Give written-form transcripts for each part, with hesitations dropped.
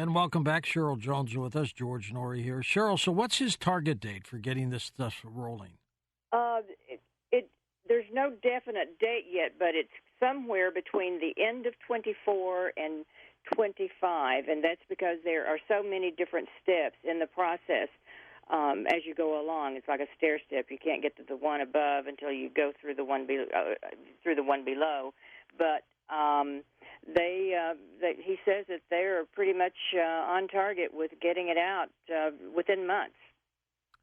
And welcome back. Cheryl Jones with us. George Norrie here. Cheryl, so what's his target date for getting this stuff rolling? There's no definite date yet, but it's somewhere between the end of 24 and 25, and that's because there are so many different steps in the process as you go along. It's like a stair step. You can't get to the one above until you go through the one below. But he says that they're pretty much on target with getting it out within months.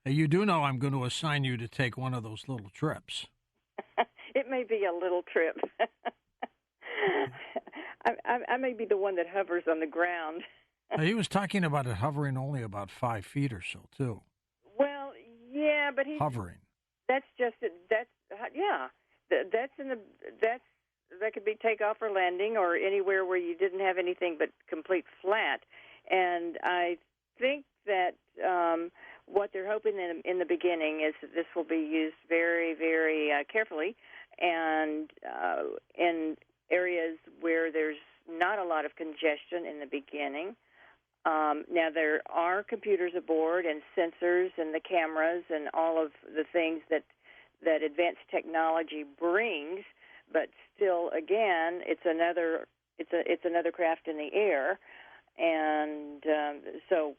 You do know I'm going to assign you to take one of those little trips. It may be a little trip. I may be the one that hovers on the ground. He was talking about it hovering only about 5 feet or so, too. Well, yeah, but hovering. That's just that's yeah. That's that could be takeoff or landing or anywhere where you didn't have anything but complete flat. And I think that what they're hoping in the beginning is that this will be used very, very carefully and in areas where there's not a lot of congestion in the beginning. Now, there are computers aboard and sensors and the cameras and all of the things that advanced technology brings, but still, again, it's another craft in the air, and so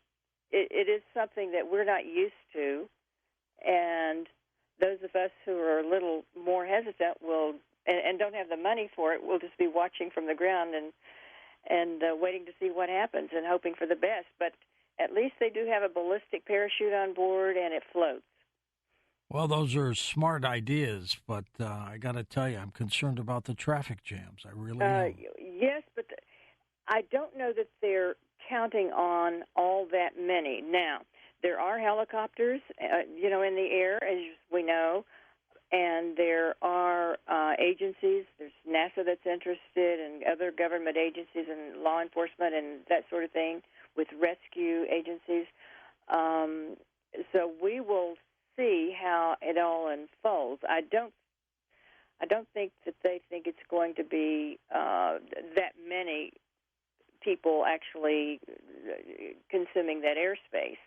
it is something that we're not used to, and those of us who are a little more hesitant and don't have the money for it will just be watching from the ground and waiting to see what happens and hoping for the best. But at least they do have a ballistic parachute on board, and it floats. Well, those are smart ideas, but I got to tell you, I'm concerned about the traffic jams. I really am. Yes, but I don't know that they're counting on all that many. Now, there are helicopters, in the air, as we know, and there are agencies. There's NASA that's interested, and other government agencies and law enforcement and that sort of thing with rescue agencies. So we will see how it all unfolds. I don't think that they think it's going to be that many people actually consuming that airspace.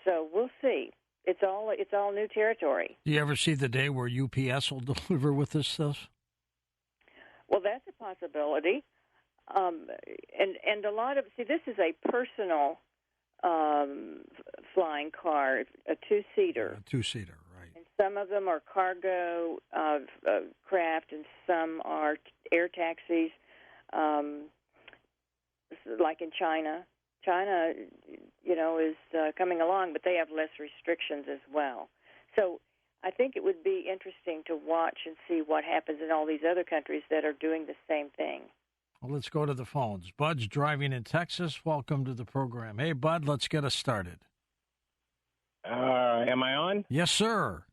So we'll see. It's all new territory. Do you ever see the day where UPS will deliver with this stuff? Well, that's a possibility. And a lot of this is a personal flying car, a two-seater. A two-seater, right. And some of them are cargo craft, and some are air taxis, like in China. China, is coming along, but they have less restrictions as well. So I think it would be interesting to watch and see what happens in all these other countries that are doing the same thing. Well, let's go to the phones. Bud's driving in Texas. Welcome to the program. Hey, Bud, let's get us started. Am I on? Yes, sir.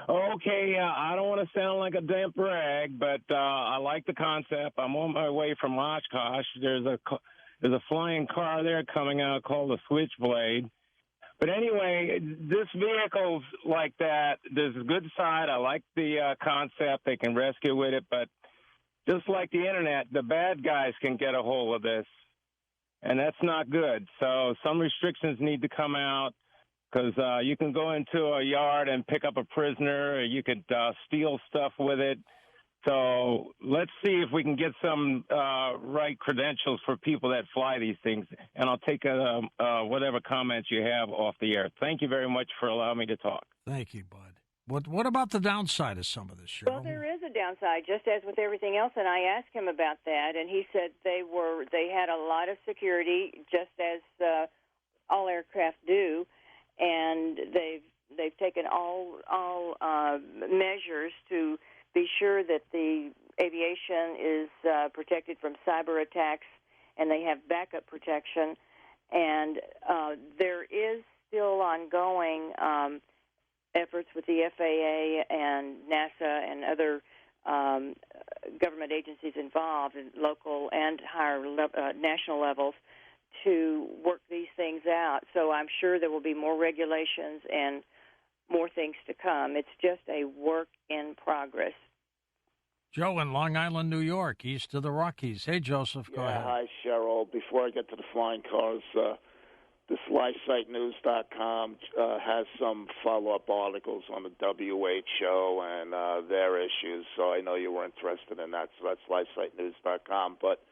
Okay, I don't want to sound like a damp rag, but I like the concept. I'm on my way from Oshkosh. There's a flying car there coming out called the Switchblade. But anyway, this vehicle's like that. There's a good side. I like the concept. They can rescue with it. But just like the Internet, the bad guys can get a hold of this. And that's not good. So some restrictions need to come out because you can go into a yard and pick up a prisoner. Or you could steal stuff with it. So let's see if we can get some right credentials for people that fly these things. And I'll take whatever comments you have off the air. Thank you very much for allowing me to talk. Thank you, Bud. What about the downside of some of this, Cheryl? Well, there is a downside, just as with everything else, and I asked him about that, and he said they had a lot of security, just as all aircraft do, and they've taken all measures to be sure that the aviation is protected from cyber attacks, and they have backup protection. And there is still ongoing efforts with the FAA and NASA and other government agencies involved, in local and higher national levels, to work these things out. So I'm sure there will be more regulations and more things to come. It's just a work in progress. Joe in Long Island, New York, east of the Rockies. Hey, Joseph, go ahead. Hi, Cheryl. Before I get to the flying cars, this lifesitenews.com has some follow-up articles on the WHO and their issues, so I know you were interested in that, so that's lifesitenews.com. But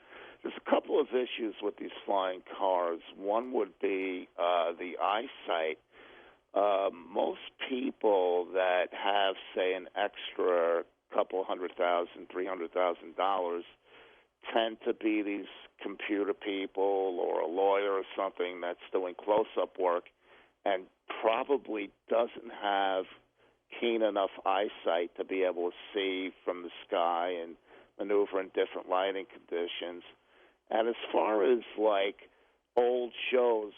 there's a couple of issues with these flying cars. One would be the eyesight. Most people that have, say, an extra couple $100,000, $300,000 tend to be these computer people or a lawyer or something that's doing close-up work and probably doesn't have keen enough eyesight to be able to see from the sky and maneuver in different lighting conditions. And as far as, like, old shows,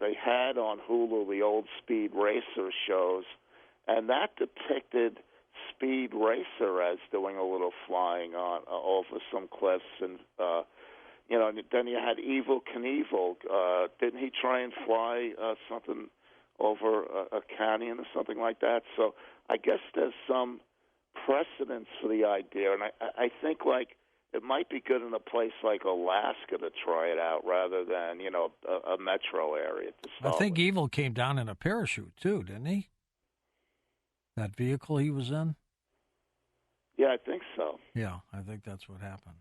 they had on Hulu the old Speed Racer shows, and that depicted Speed Racer as doing a little flying on over some cliffs, and then you had Evel Knievel. Didn't he try and fly something over a canyon or something like that? So I guess there's some precedence for the idea, and I think like it might be good in a place like Alaska to try it out rather than a metro area to start. I think with. Evel came down in a parachute too, didn't he? That vehicle he was in? Yeah, I think so. Yeah, I think that's what happened.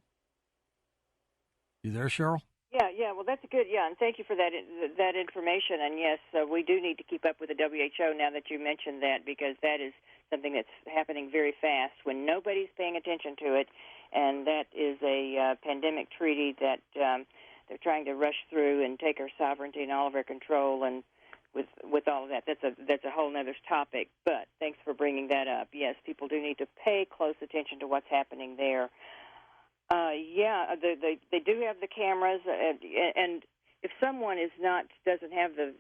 You there, Cheryl? Yeah. Well, that's good. Yeah, and thank you for that information. And yes, we do need to keep up with the WHO now that you mentioned that, because that is something that's happening very fast when nobody's paying attention to it, and that is a pandemic treaty that they're trying to rush through and take our sovereignty and all of our control. And with all of that, that's a whole other topic. But thanks for bringing that up. Yes, people do need to pay close attention to what's happening there. They do have the cameras, and if someone doesn't have the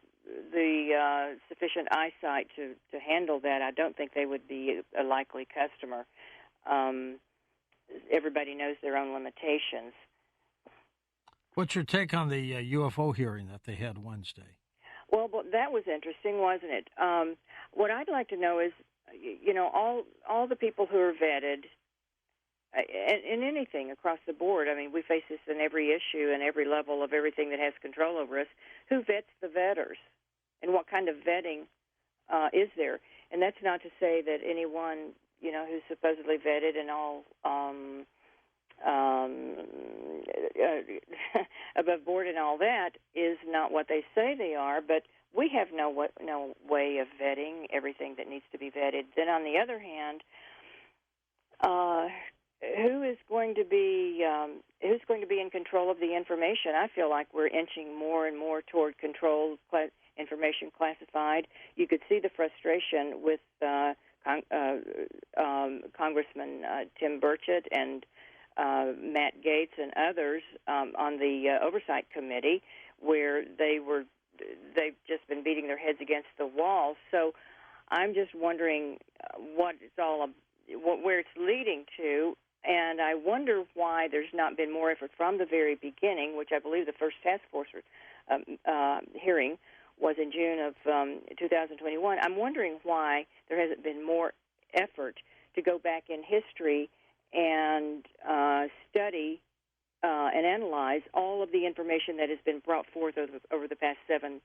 sufficient eyesight to handle that, I don't think they would be a likely customer. Everybody knows their own limitations. What's your take on the UFO hearing that they had Wednesday? Well, that was interesting, wasn't it? What I'd like to know is, all the people who are vetted, in anything across the board. I mean, we face this in every issue and every level of everything that has control over us. Who vets the vetters, and what kind of vetting is there? And that's not to say that anyone, who's supposedly vetted and all above board and all that is not what they say they are, but we have no way of vetting everything that needs to be vetted. Then on the other hand, who's going to be in control of the information? I feel like we're inching more and more toward controlled information classified. You could see the frustration with Congressman Tim Burchett and Matt Gaetz and others on the Oversight Committee, where they've just been beating their heads against the wall. So I'm just wondering where it's leading to, and I wonder why there's not been more effort from the very beginning, which I believe the first task force hearing was in June of 2021. I'm wondering why there hasn't been more effort to go back in history and study and analyze all of the information that has been brought forth over the past 7+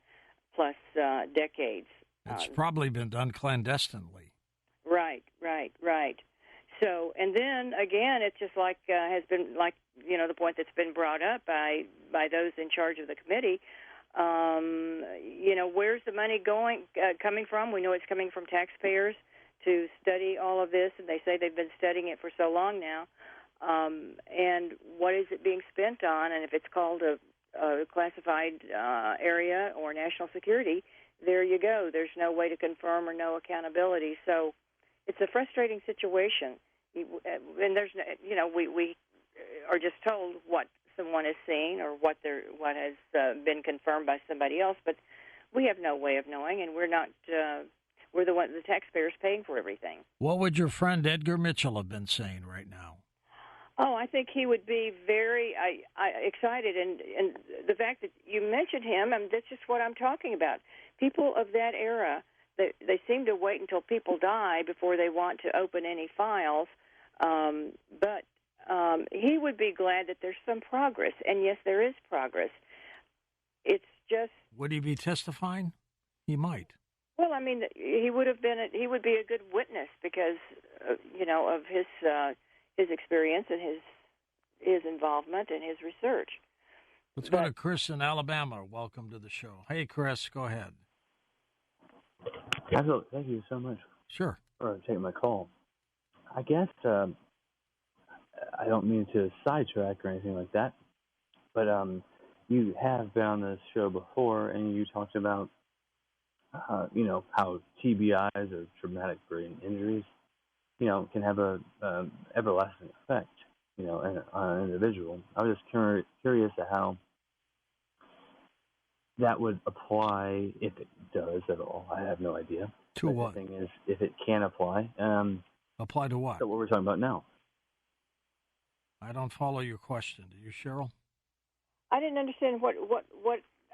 decades. It's probably been done clandestinely. Right. So, and then again, it's just like has been like the point that's been brought up by those in charge of the committee. Where's the money coming from? We know it's coming from taxpayers to study all of this, and they say they've been studying it for so long now. And what is it being spent on? And if it's called a classified area or national security, there you go. There's no way to confirm or no accountability. So it's a frustrating situation. And there's, we are just told what someone has seen or what has been confirmed by somebody else, but we have no way of knowing, and we're not. We're the taxpayers paying for everything. What would your friend Edgar Mitchell have been saying right now? Oh, I think he would be very excited, and the fact that you mentioned him, and that's just what I'm talking about. People of that era, they seem to wait until people die before they want to open any files. But he would be glad that there's some progress, and yes, there is progress. It's just. Would he be testifying? He might. Well, I mean, he would be a good witness because, of his experience and his involvement and his research. Let's go to Chris in Alabama. Welcome to the show. Hey, Chris, go ahead. Thank you so much. Sure. For taking my call. I guess I don't mean to sidetrack or anything like that, but you have been on this show before, and you talked about how TBIs or traumatic brain injuries, can have a everlasting effect, on an individual. I was just curious to how that would apply, if it does at all. I have no idea. To but what? The thing is, if it can apply. Apply to what? To what we're talking about now. I don't follow your question. Do you, Cheryl? I didn't understand what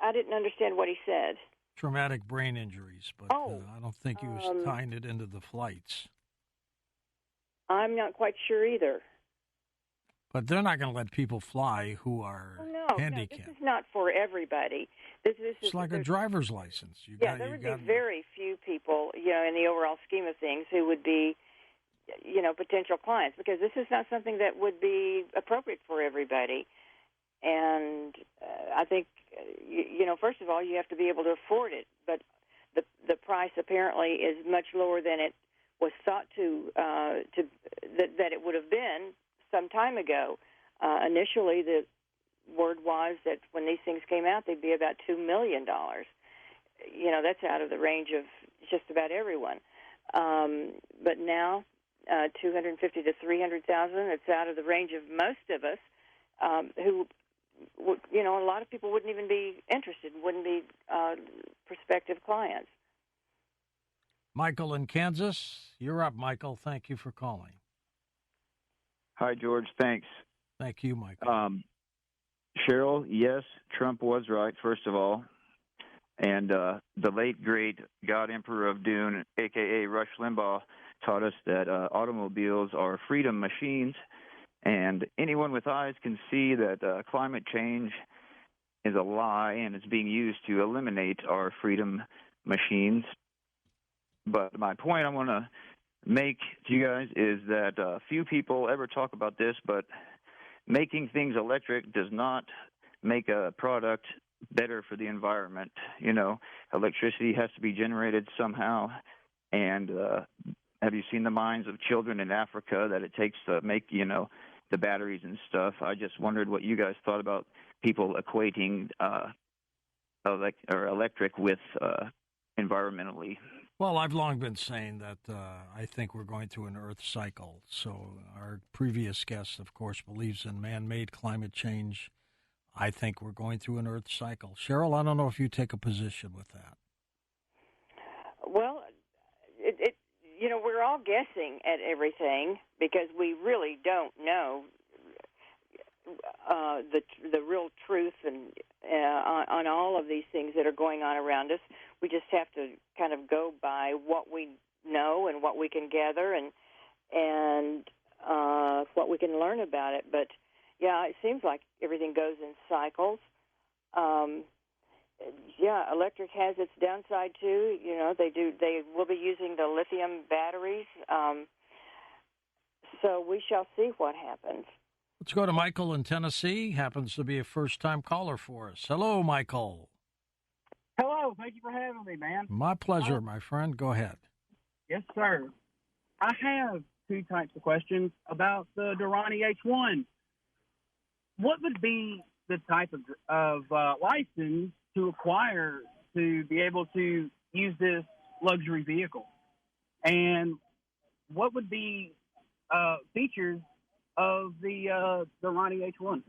I didn't understand what he said. Traumatic brain injuries, but I don't think he was tying it into the flights. I'm not quite sure either. But they're not going to let people fly who are handicapped. No, this is not for everybody. It's like a driver's license. There would be very few people, in the overall scheme of things, who would be, potential clients, because this is not something that would be appropriate for everybody. And I think, first of all, you have to be able to afford it. But the price apparently is much lower than it was thought that it would have been some time ago. Initially, the word was that when these things came out, they'd be about $2 million. That's out of the range of just about everyone. But now, 250 to 300,000. It's out of the range of most of us who. A lot of people wouldn't even be interested, wouldn't be prospective clients. Michael in Kansas, you're up, Michael. Thank you for calling. Hi, George. Thanks. Thank you, Michael. Cheryl, yes, Trump was right, first of all. And the late, great God Emperor of Dune, a.k.a. Rush Limbaugh, taught us that automobiles are freedom machines. And anyone with eyes can see that climate change is a lie and it's being used to eliminate our freedom machines. But my point I want to make to you guys is that few people ever talk about this, but making things electric does not make a product better for the environment. Electricity has to be generated somehow. And have you seen the minds of children in Africa that it takes to make, the batteries and stuff? I just wondered what you guys thought about people equating electric with environmentally. Well, I've long been saying that I think we're going through an Earth cycle. So our previous guest, of course, believes in man-made climate change. I think we're going through an Earth cycle. Cheryl, I don't know if you take a position with that. Well, we're all guessing at everything because we really don't know the real truth and on all of these things that are going on around us. We just have to kind of go by what we know and what we can gather and what we can learn about it. But yeah, it seems like everything goes in cycles. Electric has its downside too. They will be using the lithium batteries. So we shall see what happens. Let's go to Michael in Tennessee. Happens to be a first-time caller for us. Hello, Michael. Hello. Thank you for having me, man. My pleasure, my friend. Go ahead. Yes, sir. I have two types of questions about the Doron H1. What would be the type of license to acquire to be able to use this luxury vehicle? And what would be features of the Doron H1?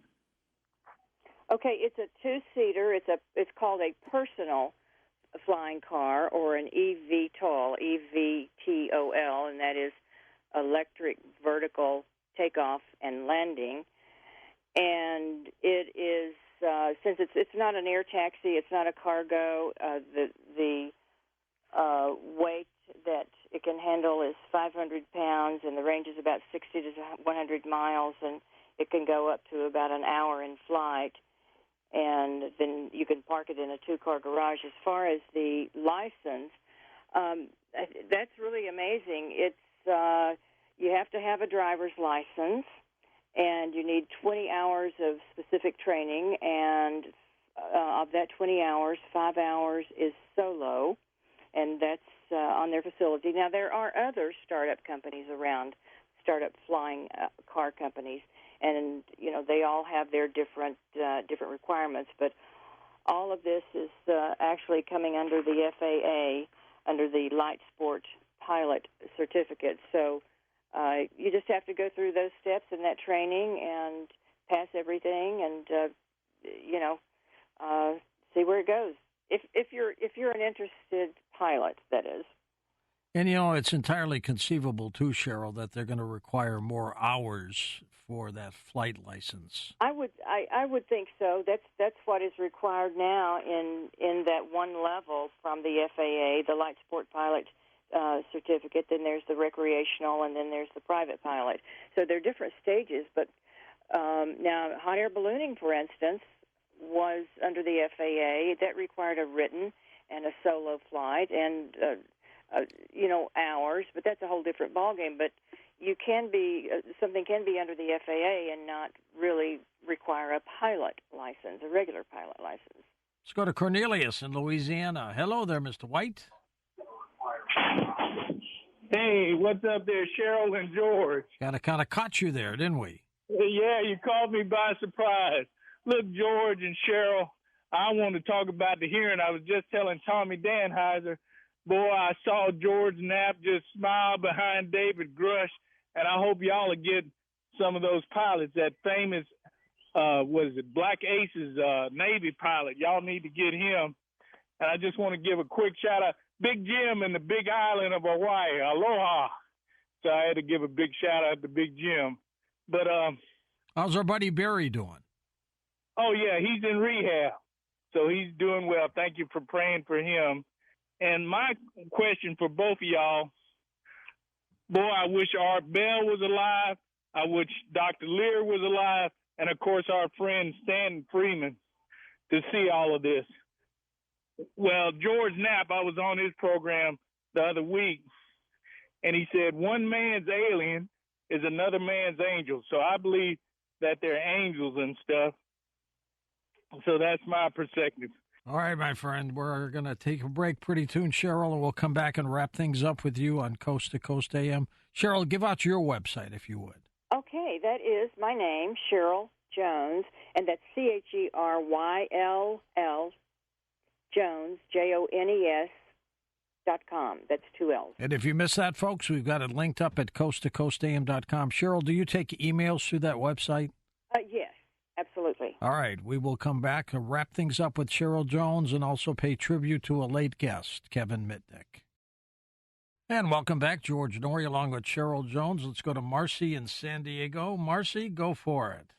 Okay, it's a two-seater. It's called a personal flying car, or an eVTOL, E-V-T-O-L, and that is electric vertical takeoff and landing. And it is since it's not an air taxi, it's not a cargo. The way that it can handle is 500 pounds, and the range is about 60 to 100 miles, and it can go up to about an hour in flight, and then you can park it in a two-car garage. As far as the license, that's really amazing. It's you have to have a driver's license, and you need 20 hours of specific training, and of that 20 hours, 5 hours is solo, and that's on their facility. Now, there are other startup companies around, startup flying car companies, and, you know, they all have their different requirements, but all of this is actually coming under the FAA, under the Light Sport Pilot Certificate. So you just have to go through those steps in that training and pass everything, and see where it goes. If you're an interested pilot, that is. And, you know, it's entirely conceivable, too, Cheryl, that they're going to require more hours for that flight license. I would think so. That's what is required now in that one level from the FAA, the Light Sport Pilot certificate. Then there's the recreational, and then there's the private pilot. So there are different stages. But now, hot air ballooning, for instance, was under the FAA. That required a written and a solo flight, and hours, but that's a whole different ballgame. But you can be something can be under the FAA and not really require a pilot license, a regular pilot license. Let's go to Cornelius in Louisiana. Hello there, Mr. White. Hey, what's up there, Cheryl and George? Kind of caught you there, didn't we? Yeah, you caught me by surprise. Look, George and Cheryl, I want to talk about the hearing. I was just telling Tommy Danheiser, boy, I saw George Knapp just smile behind David Grush, and I hope y'all will get some of those pilots. That famous, Black Aces Navy pilot. Y'all need to get him. And I just want to give a quick shout-out. Big Jim in the Big Island of Hawaii. Aloha. So I had to give a big shout-out to Big Jim. But how's our buddy Barry doing? Oh, yeah, he's in rehab. So he's doing well. Thank you for praying for him. And my question for both of y'all, boy, I wish Art Bell was alive. I wish Dr. Lear was alive. And, of course, our friend Stan Freeman to see all of this. Well, George Knapp, I was on his program the other week, and he said one man's alien is another man's angel. So I believe that they're angels and stuff. So that's my perspective. All right, my friend, we're going to take a break pretty soon, Cheryl, and we'll come back and wrap things up with you on Coast to Coast AM. Cheryl, give out your website, if you would. Okay, that is my name, Cheryl Jones, and that's CHERYLL Jones, JONES.com. That's 2 L's. And if you missed that, folks, we've got it linked up at coasttocoastam.com. Cheryl, do you take emails through that website? Yes. Absolutely. All right. We will come back and wrap things up with Cheryl Jones and also pay tribute to a late guest, Kevin Mitnick. And welcome back, George Norrie, along with Cheryl Jones. Let's go to Marcy in San Diego. Marcy, go for it.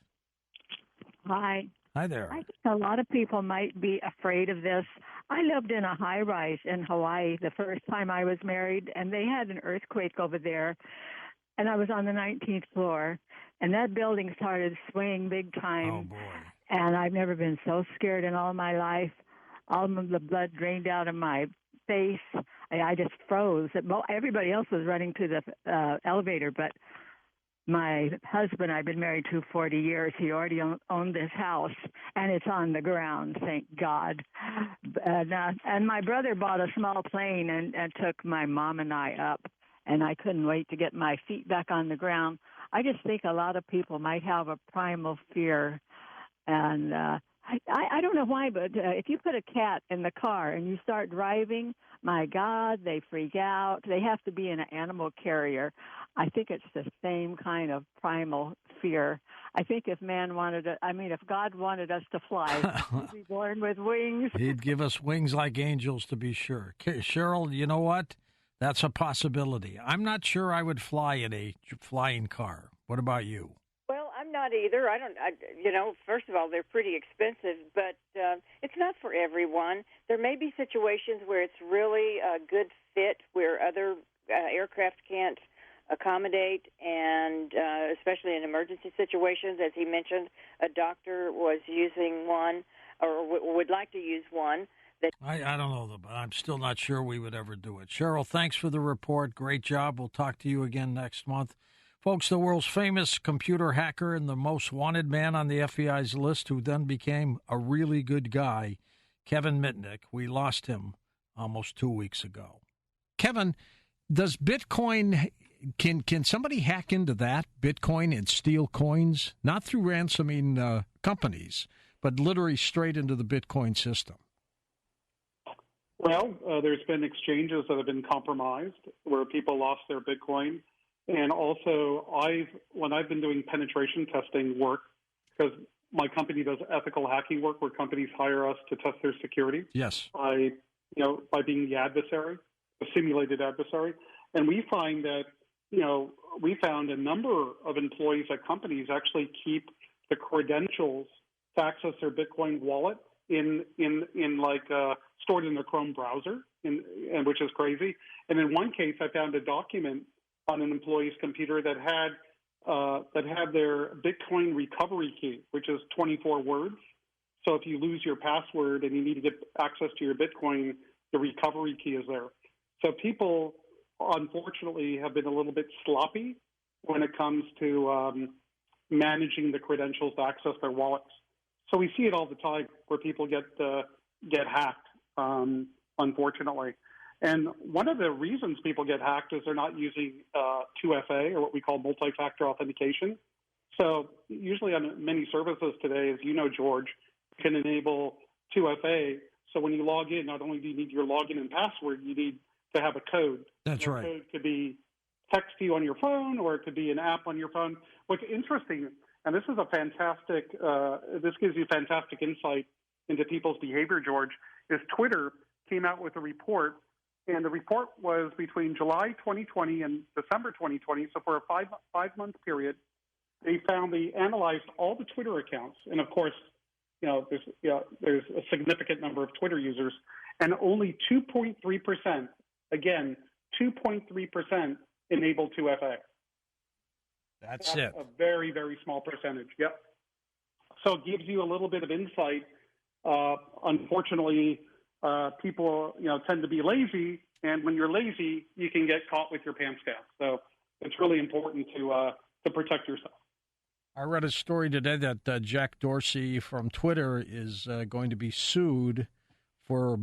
Hi. Hi there. I think a lot of people might be afraid of this. I lived in a high-rise in Hawaii the first time I was married, and they had an earthquake over there, and I was on the 19th floor. And that building started swaying big time. Oh, boy. And I've never been so scared in all my life. All of the blood drained out of my face. I just froze. Everybody else was running to the elevator, but my husband, I've been married to 40 years. He already owned this house, and it's on the ground, thank God. And my brother bought a small plane and took my mom and I up, and I couldn't wait to get my feet back on the ground. I just think a lot of people might have a primal fear, and I don't know why, but if you put a cat in the car and you start driving, my God, they freak out. They have to be in an animal carrier. I think it's the same kind of primal fear. I think if God wanted us to fly, we'd be born with wings. He'd give us wings like angels, to be sure. Cheryl, you know what? That's a possibility. I'm not sure I would fly in a flying car. What about you? Well, I'm I'm not either. First of all, they're pretty expensive, but it's not for everyone. There may be situations where it's really a good fit where other aircraft can't accommodate, and especially in emergency situations, as he mentioned, a doctor was using one or would like to use one. I don't know, but I'm still not sure we would ever do it. Cheryl, thanks for the report. Great job. We'll talk to you again next month. Folks, the world's famous computer hacker and the most wanted man on the FBI's list, who then became a really good guy, Kevin Mitnick. We lost him almost 2 weeks ago. Kevin, does Bitcoin, can somebody hack into that, Bitcoin, and steal coins? Not through ransoming companies, but literally straight into the Bitcoin system. Well, there's been exchanges that have been compromised where people lost their Bitcoin. And also, when I've been doing penetration testing work, because my company does ethical hacking work where companies hire us to test their security. Yes. By being the adversary, the simulated adversary. And we find that, we found a number of employees at companies actually keep the credentials to access their Bitcoin wallet stored in the Chrome browser, and which is crazy. And in one case, I found a document on an employee's computer that had their Bitcoin recovery key, which is 24 words. So if you lose your password and you need to get access to your Bitcoin, the recovery key is there. So people, unfortunately, have been a little bit sloppy when it comes to managing the credentials to access their wallets. So we see it all the time where people get hacked, unfortunately. And one of the reasons people get hacked is they're not using 2FA, or what we call multi-factor authentication. So usually on many services today, as you know, George, can enable 2FA. So when you log in, not only do you need your login and password, you need to have a code. That's right. Code could be text to you on your phone, or it could be an app on your phone. What's interesting, and this is this gives you fantastic insight into people's behavior, George, is Twitter came out with a report. And the report was between July 2020 and December 2020. So for a five-month period, they analyzed all the Twitter accounts. And of course, there's a significant number of Twitter users, and only 2.3%, again, 2.3% enabled 2FA. That's it. A very, very small percentage. Yep. So it gives you a little bit of insight. Unfortunately, people, tend to be lazy, and when you're lazy, you can get caught with your pants down. So it's really important to protect yourself. I read a story today that Jack Dorsey from Twitter is going to be sued for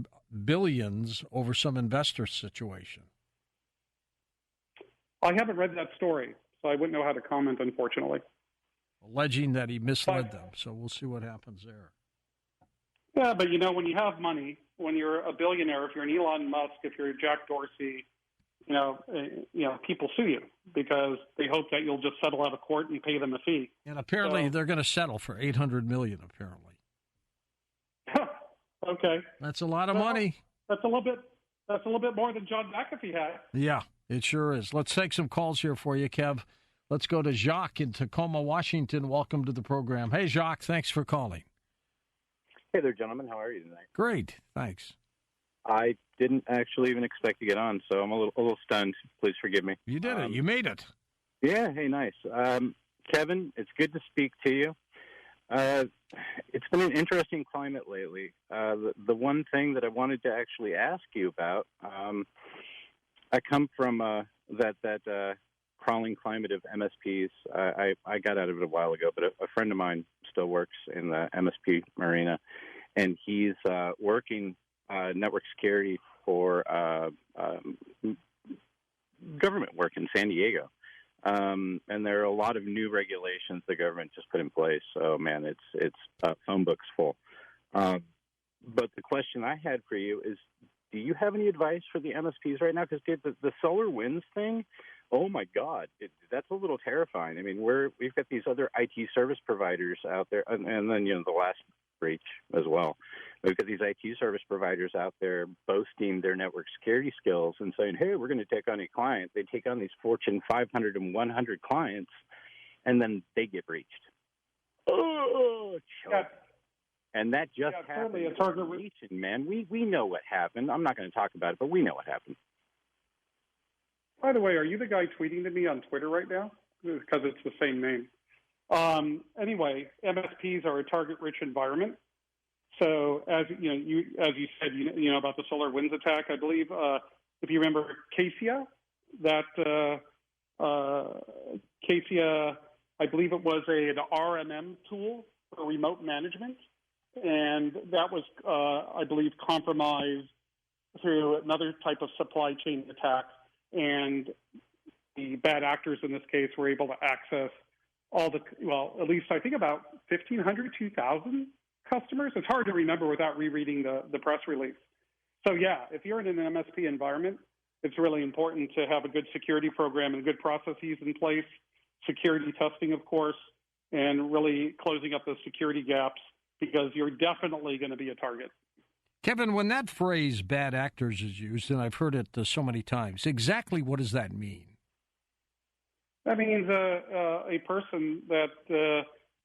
billions over some investor situation. I haven't read that story, so I wouldn't know how to comment, unfortunately. Alleging that he misled them, so we'll see what happens there. Yeah, but when you have money, when you're a billionaire, if you're an Elon Musk, if you're Jack Dorsey, people sue you because they hope that you'll just settle out of court and pay them a fee. And apparently they're going to settle for $800 million. Apparently. Okay. That's a lot of money. That's a little bit more than John McAfee had. Yeah, it sure is. Let's take some calls here for you, Kev. Let's go to Jacques in Tacoma, Washington. Welcome to the program. Hey, Jacques, thanks for calling. Hey there, gentlemen. How are you tonight? Great, thanks. I didn't actually even expect to get on, so I'm a little stunned. Please forgive me. You did it. You made it. Yeah, hey, nice. Kevin, it's good to speak to you. It's been an interesting climate lately. The one thing that I wanted to actually ask you about, I come from that crawling climate of MSPs. I got out of it a while ago, but a friend of mine still works in the MSP arena, and he's working network security for government work in San Diego. And there are a lot of new regulations the government just put in place. So, man, it's phone books full. But the question I had for you is, do you have any advice for the MSPs right now? Because the solar winds thing, oh my God, that's a little terrifying. I mean, we've got these other IT service providers out there, and then the last breach as well. We've got these IT service providers out there boasting their network security skills and saying, hey, we're going to take on a client. They take on these Fortune 500 and 100 clients, and then they get breached. oh, choke. And that just happened. A target. Man, we know what happened. I'm not going to talk about it, but we know what happened. By the way, are you the guy tweeting to me on Twitter right now? Because it's the same name. Anyway, MSPs are a target-rich environment. So as you said, you know about the solar winds attack. I believe if you remember Cassia, Cassia, I believe it was an RMM tool for remote management, and that was, I believe, compromised through another type of supply chain attack. And the bad actors in this case were able to access all the, well, at least I think about 1,500, 2,000 customers. It's hard to remember without rereading the press release. So yeah, if you're in an MSP environment, it's really important to have a good security program and good processes in place, security testing, of course, and really closing up those security gaps, because you're definitely going to be a target. Kevin, when that phrase bad actors is used, and I've heard it so many times, exactly what does that mean? That means a person that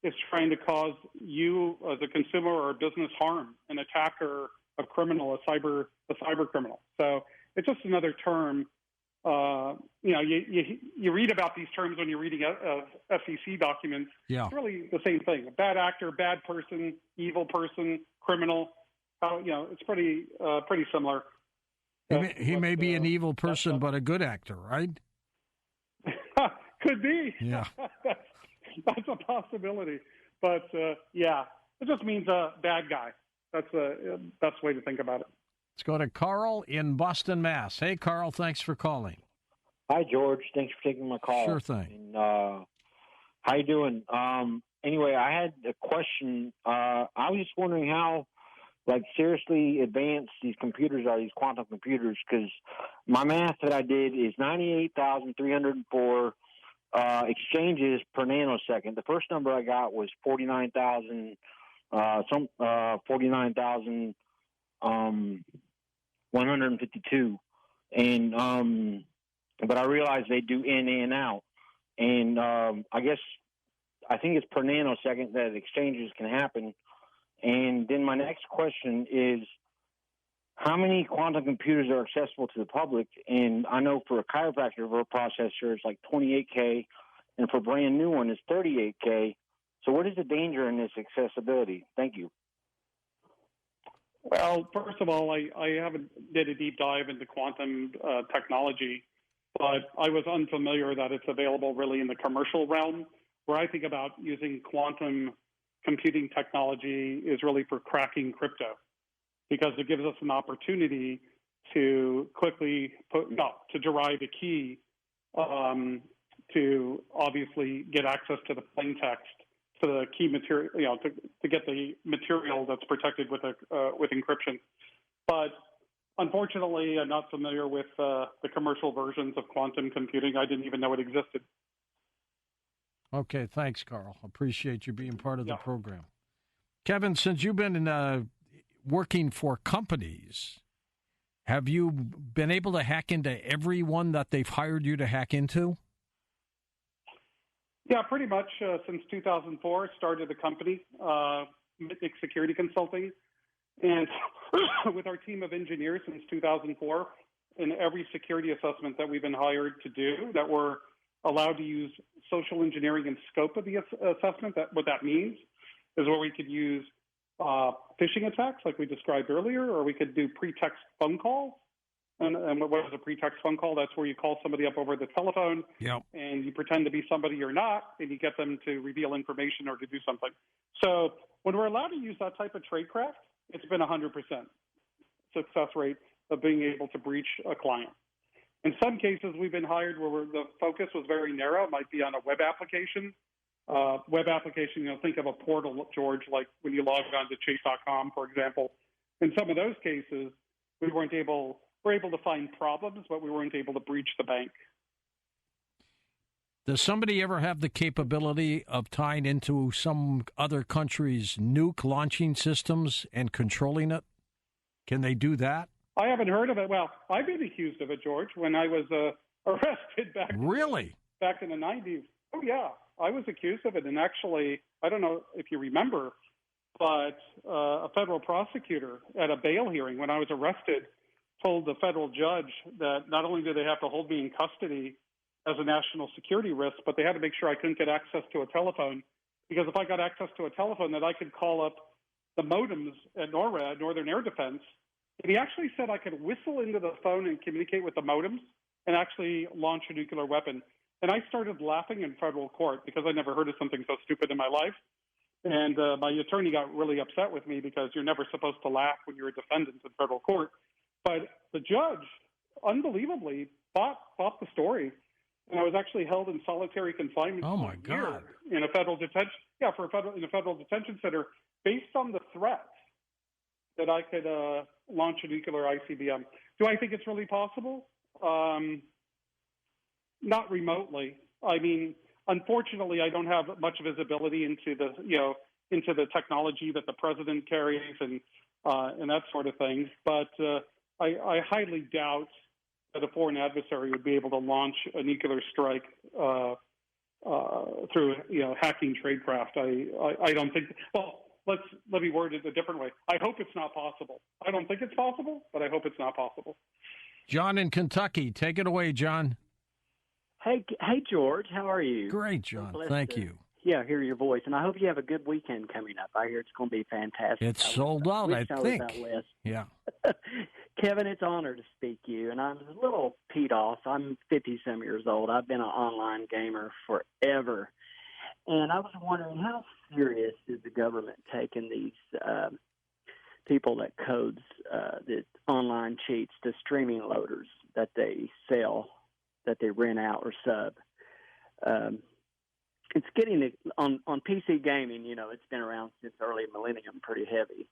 is trying to cause you as a consumer or a business harm, an attacker, a criminal, a cyber criminal. So it's just another term. You read about these terms when you're reading FCC documents. Yeah. It's really the same thing. A bad actor, bad person, evil person, criminal. It's pretty similar. He may be an evil person, but a good actor, right? Could be. Yeah. That's a possibility. But, yeah, it just means a bad guy. That's the best way to think about it. Let's go to Carl in Boston, Mass. Hey, Carl, thanks for calling. Hi, George. Thanks for taking my call. Sure thing. And, how you doing? Anyway, I had a question. I was just wondering how, seriously advanced these computers are, these quantum computers, because my math that I did is 98,304 exchanges per nanosecond. The first number I got was 49,000, 152, and but I realized they do in and out, and I think it's per nanosecond that exchanges can happen. And then my next question is, how many quantum computers are accessible to the public? And I know for a chiropractor processor, it's like 28K, and for a brand new one, it's 38K. So what is the danger in this accessibility? Thank you. Well, first of all, I haven't did a deep dive into quantum technology, but I was unfamiliar that it's available really in the commercial realm. Where I think about using quantum computing technology is really for cracking crypto, because it gives us an opportunity to quickly to derive a key to obviously get access to the plain text, to the key material, to get the material that's protected with encryption. But unfortunately, I'm not familiar with the commercial versions of quantum computing. I didn't even know it existed. Okay, thanks, Carl. Appreciate you being part of the program. Kevin, since you've been working for companies, have you been able to hack into every one that they've hired you to hack into? Yeah, pretty much since 2004, started a company, Mitnick Security Consulting, and with our team of engineers since 2004, in every security assessment that we've been hired to do, that we're allowed to use social engineering in scope of the assessment. What that means is where we could use phishing attacks like we described earlier, or we could do pretext phone calls. And what is a pretext phone call? That's where you call somebody up over the telephone, and you pretend to be somebody you're not, and you get them to reveal information or to do something. So when we're allowed to use that type of tradecraft, it's been 100% success rate of being able to breach a client. In some cases, we've been hired where the focus was very narrow. It might be on a web application. Think of a portal, George, like when you log on to chase.com, for example. In some of those cases, we're able to find problems, but we weren't able to breach the bank. Does somebody ever have the capability of tying into some other country's nuke launching systems and controlling it? Can they do that? I haven't heard of it. Well, I've been accused of it, George, when I was arrested back in the 90s. Oh, yeah. I was accused of it, and actually I don't know if you remember, but a federal prosecutor at a bail hearing when I was arrested told the federal judge that not only did they have to hold me in custody as a national security risk, but they had to make sure I couldn't get access to a telephone, because if I got access to a telephone, then I could call up the modems at NORAD, Northern Air Defense, and he actually said I could whistle into the phone and communicate with the modems and actually launch a nuclear weapon. And I started laughing in federal court because I never heard of something so stupid in my life. And my attorney got really upset with me because you're never supposed to laugh when you're a defendant in federal court. But the judge, unbelievably, bought the story. And I was actually held in solitary confinement Oh, my for a year God. in a federal detention. Yeah, in a federal detention center, based on the threat that I could launch a nuclear ICBM. Do I think it's really possible? Not remotely. I mean, unfortunately, I don't have much visibility into the technology that the president carries and that sort of thing. But I highly doubt that a foreign adversary would be able to launch a nuclear strike through hacking tradecraft. I don't think. Well, let me word it a different way. I hope it's not possible. I don't think it's possible, but I hope it's not possible. John in Kentucky, take it away, John. Hey, George, how are you? Great, John. Thank you. Yeah, hear your voice, and I hope you have a good weekend coming up. I hear it's going to be fantastic. It's sold out, I think. Yeah. Kevin, it's an honor to speak to you, and I'm a little peed off. I'm 50-some years old. I've been an online gamer forever, and I was wondering how serious is the government taking these people that codes the online cheats, the streaming loaders that they sell, that they rent out or sub. It's getting on PC gaming, it's been around since early millennium, pretty heavy.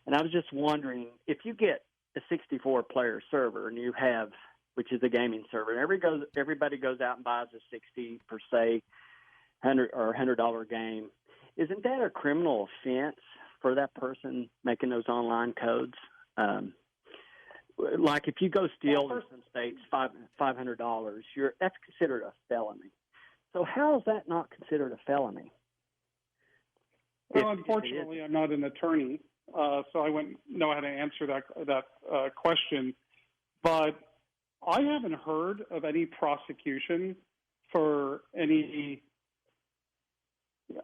And I was just wondering, if you get a 64-player server and you have, which is a gaming server, and everybody goes out and buys a 60 per se, $100 game, isn't that a criminal offense for that person making those online codes? Like if you go steal in some states $500, that's considered a felony. So how is that not considered a felony? Well, unfortunately, I'm not an attorney, so I wouldn't know how to answer that question. But I haven't heard of any prosecution for any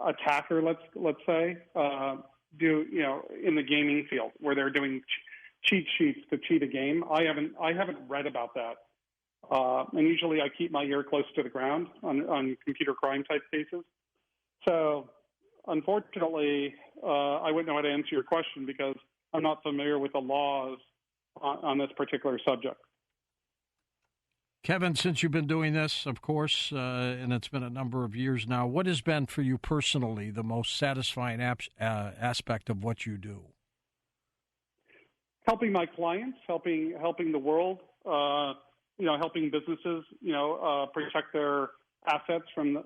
attacker, let's say, in the gaming field where they're doing cheat sheets to cheat a game. I haven't read about that. And usually I keep my ear close to the ground on computer crime type cases. So unfortunately, I wouldn't know how to answer your question because I'm not familiar with the laws on this particular subject. Kevin, since you've been doing this, of course, and it's been a number of years now, what has been for you personally the most satisfying aspect of what you do? Helping my clients, helping the world, helping businesses, protect their assets from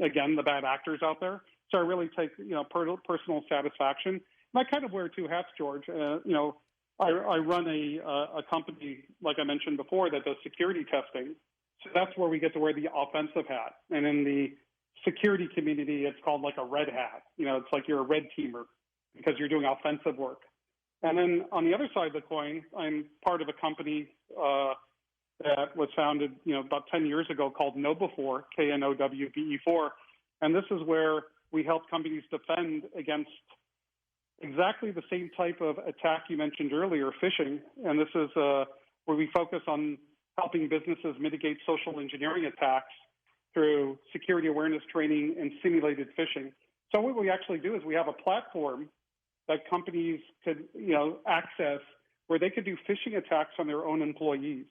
again the bad actors out there. So I really take personal satisfaction. And I kind of wear two hats, George. I run a company, like I mentioned before, that does security testing. So that's where we get to wear the offensive hat. And in the security community, it's called like a red hat. It's like you're a red teamer because you're doing offensive work. And then on the other side of the coin, I'm part of a company that was founded, about 10 years ago called KnowBe4, KNOWBE4. And this is where we help companies defend against exactly the same type of attack you mentioned earlier, phishing. And this is where we focus on helping businesses mitigate social engineering attacks through security awareness training and simulated phishing. So what we actually do is we have a platform that companies could, access where they could do phishing attacks on their own employees.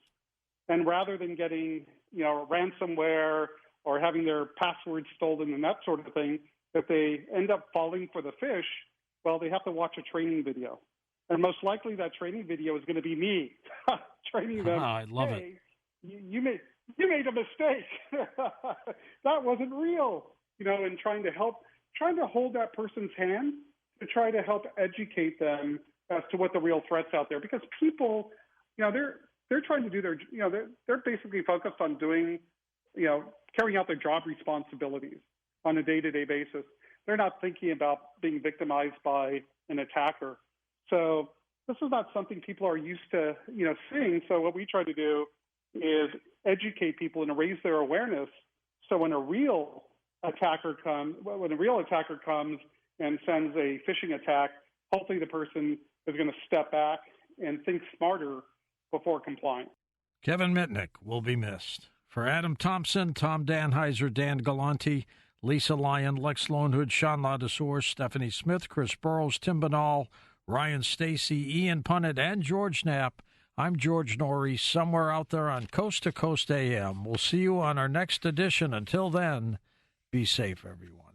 And rather than getting, ransomware or having their passwords stolen and that sort of thing, if they end up falling for the phish, well, they have to watch a training video. And most likely that training video is going to be me training them. I love it. You made a mistake. That wasn't real, and trying to hold that person's hand to try to help educate them as to what the real threats out there. Because people, they're trying to do their, they're basically focused on doing, carrying out their job responsibilities on a day-to-day basis. they're not thinking about being victimized by an attacker. So this is not something people are used to, seeing. So what we try to do is educate people and raise their awareness. So when a real attacker comes and sends a phishing attack, hopefully the person is going to step back and think smarter before complying. Kevin Mitnick will be missed. For Adam Thompson, Tom Danheiser, Dan Galante, Lisa Lyon, Lex Lonehood, Sean Ladouceur, Stephanie Smith, Chris Burrows, Tim Banal, Ryan Stacy, Ian Punnett, and George Knapp, I'm George Norrie, somewhere out there on Coast to Coast AM. We'll see you on our next edition. Until then, be safe, everyone.